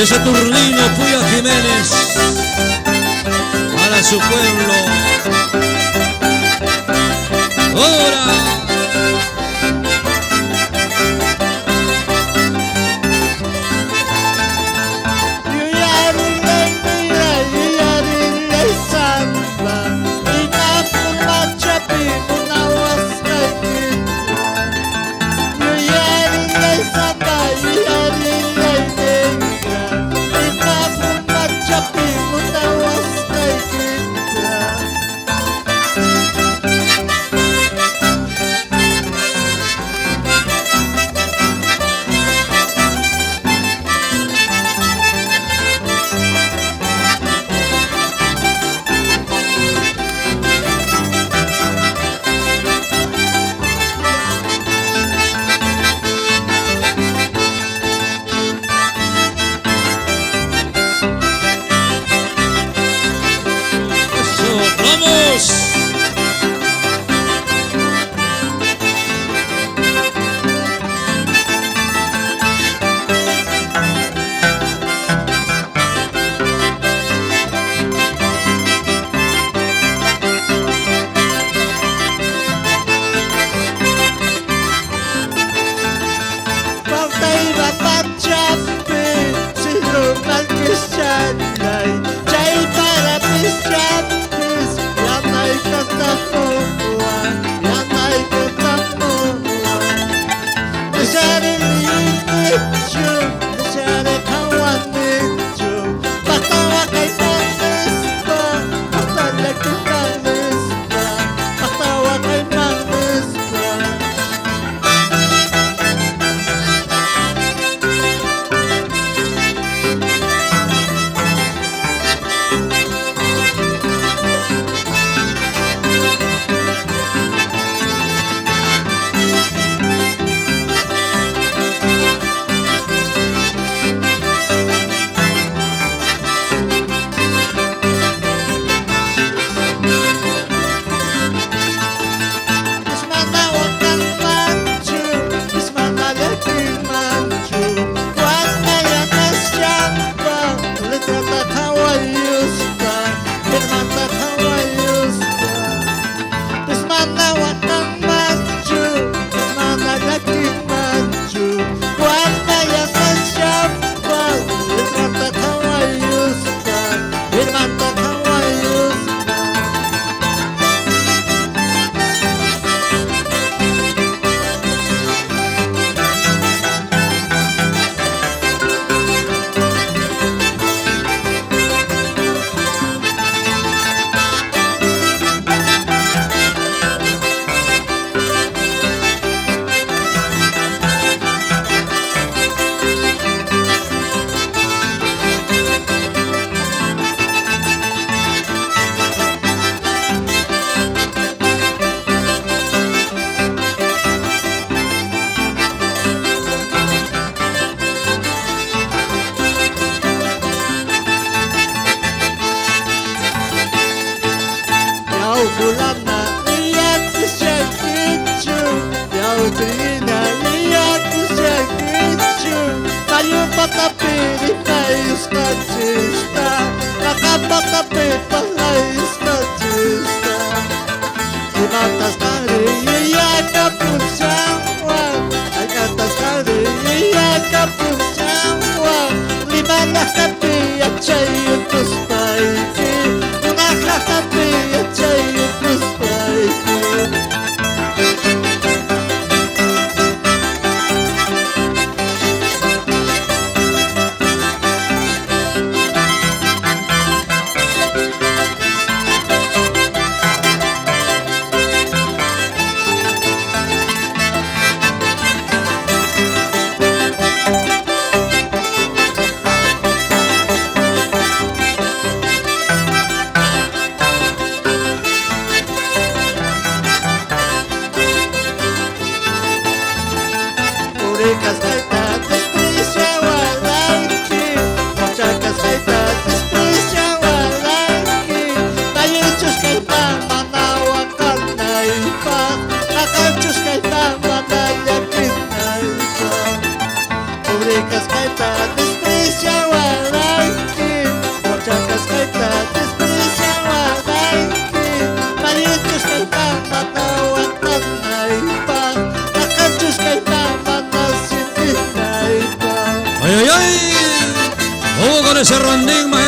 de Saturnino Puya Jiménez para su pueblo. ¡Ahora!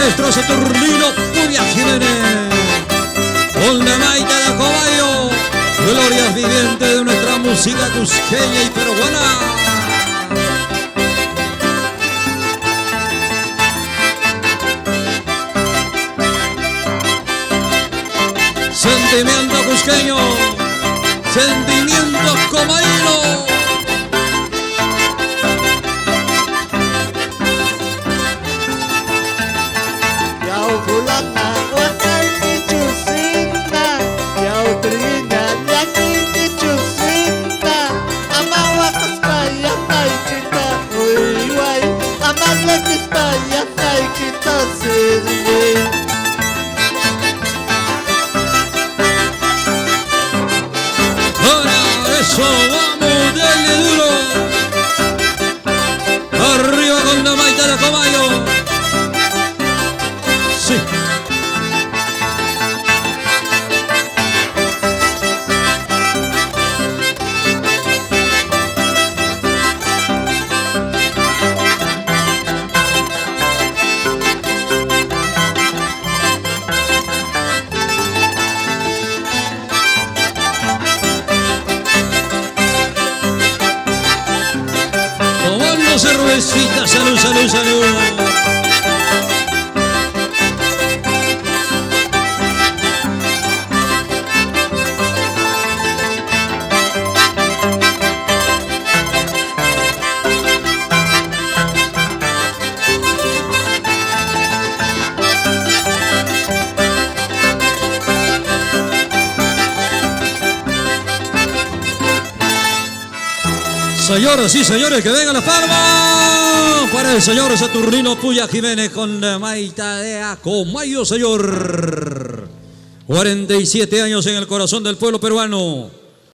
maestro Saturnino Puya Jiménez, con la Maita de Cobayo, glorias vivientes de nuestra música cusqueña y peruana. Sentimiento cusqueño, sentimiento comayno. Kau pulang na wakay kichusinta, kau teringat lagi kichusinta, ama wakas payah tay kita, oi wai, ama lagi payah tay kita sirve. Eso, vamos, denle duro. Arriba con la Maita de Comayo. Sí. Cervecita, salud, salud, salud. Señoras y señores, que venga la palma para el señor Saturnino Puya Jiménez con la Maita de Acomayo, señor. 47 años en el corazón del pueblo peruano.